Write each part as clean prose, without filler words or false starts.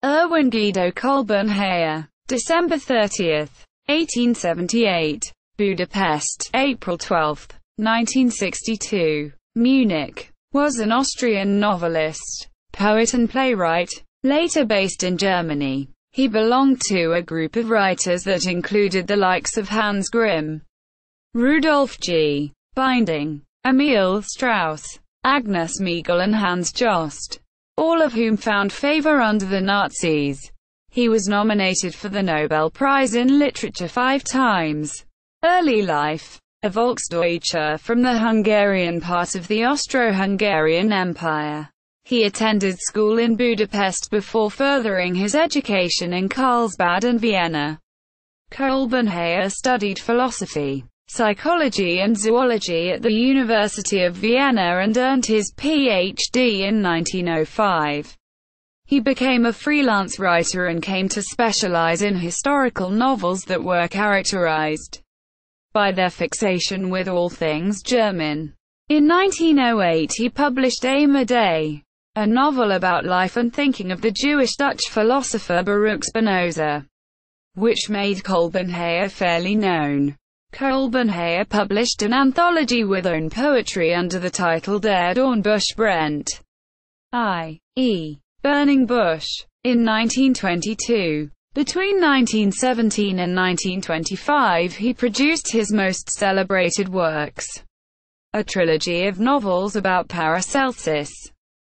Erwin Guido Kolbenheyer, December 30, 1878. Budapest, April 12, 1962. Munich, was an Austrian novelist, poet and playwright, later based in Germany. He belonged to a group of writers that included the likes of Hans Grimm, Rudolf G. Binding, Emil Strauß, Agnes, Miegel and Hans Johst, all of whom found favor under the Nazis. He was nominated for the Nobel Prize in Literature 5 times. Early life. A Volksdeutscher from the Hungarian part of the Austro-Hungarian Empire. He attended school in Budapest before furthering his education in Karlsbad and Vienna. Kolbenheyer studied philosophy, psychology and zoology at the University of Vienna and earned his Ph.D. in 1905. He became a freelance writer and came to specialize in historical novels that were characterized by their fixation with all things German. In 1908 he published Aim a Day, a novel about life and thinking of the Jewish-Dutch philosopher Baruch Spinoza, which made Kolbenheyer fairly known. Kolbenheyer published an anthology with own poetry under the title Der Dornbusch brennt, i.e., Burning Bush, in 1922. Between 1917 and 1925 he produced his most celebrated works, a trilogy of novels about Paracelsus.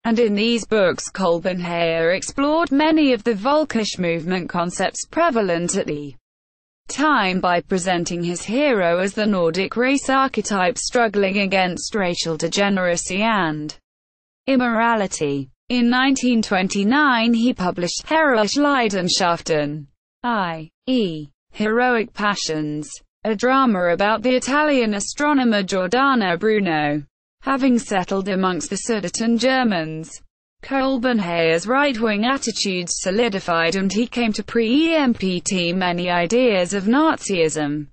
And in these books Kolbenheyer explored many of the Völkisch movement concepts prevalent at the time by presenting his hero as the Nordic race archetype struggling against racial degeneracy and immorality. In 1929 he published Heroische Leidenschaften, i.e., Heroic Passions, a drama about the Italian astronomer Giordano Bruno. Having settled amongst the Sudeten Germans, Kolbenheyer's right-wing attitudes solidified and he came to preempt many ideas of Nazism,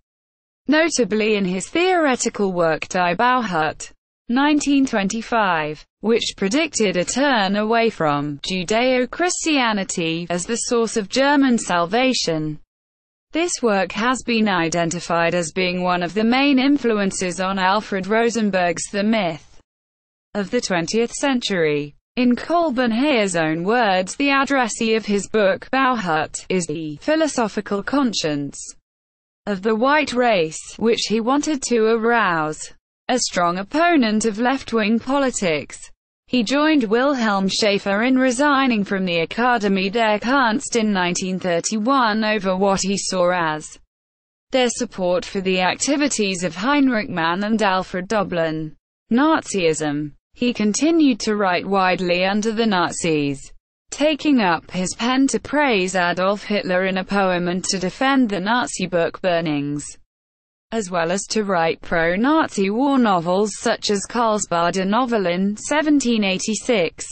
notably in his theoretical work Die Bauhut, 1925, which predicted a turn away from Judeo-Christianity as the source of German salvation. This work has been identified as being one of the main influences on Alfred Rosenberg's The Myth of the 20th Century. In Kolbenheyer's own words, the addressee of his book, Bauhut, is the philosophical conscience of the white race, which he wanted to arouse. A strong opponent of left-wing politics, he joined Wilhelm Schaeffer in resigning from the Akademie der Kunst in 1931 over what he saw as their support for the activities of Heinrich Mann and Alfred Doblin. Nazism. He continued to write widely under the Nazis, taking up his pen to praise Adolf Hitler in a poem and to defend the Nazi book burnings, as well as to write pro-Nazi war novels such as Karlsbader Novellen 1786,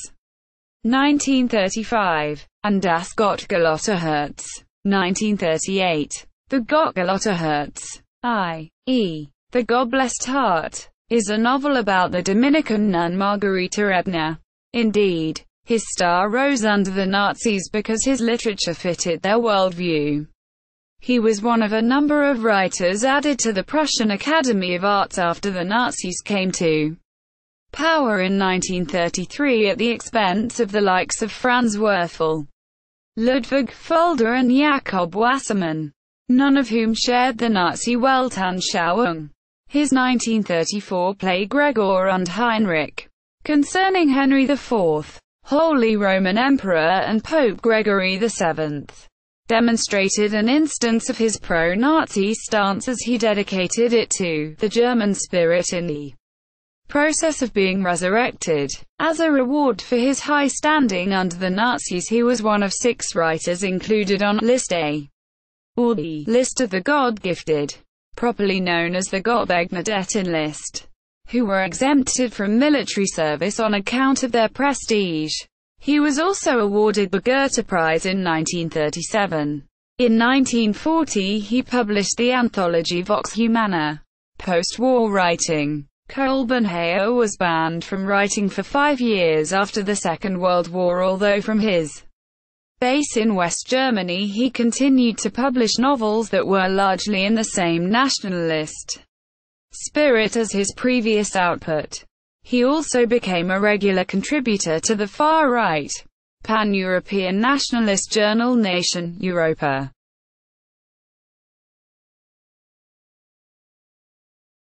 1935, and Das Gottgelotte Herz, 1938. The Gottgelotte Herz, i.e., The God-Blessed Heart, is a novel about the Dominican nun Margarita Ebner. Indeed, his star rose under the Nazis because his literature fitted their worldview. He was one of a number of writers added to the Prussian Academy of Arts after the Nazis came to power in 1933 at the expense of the likes of Franz Werfel, Ludwig Fulda and Jakob Wassermann, none of whom shared the Nazi Weltanschauung. His 1934 play Gregor und Heinrich, concerning Henry IV, Holy Roman Emperor and Pope Gregory VII, demonstrated an instance of his pro-Nazi stance as he dedicated it to the German spirit in the process of being resurrected. As a reward for his high standing under the Nazis, he was one of 6 writers included on List A, or the List of the God-Gifted, properly known as the Gottbegnadeten list, who were exempted from military service on account of their prestige. He was also awarded the Goethe Prize in 1937. In 1940 he published the anthology Vox Humana. Post-war writing. Kolbenheyer was banned from writing for 5 years after the Second World War, although from his base in West Germany, he continued to publish novels that were largely in the same nationalist spirit as his previous output. He also became a regular contributor to the far-right, pan-European nationalist journal Nation Europa.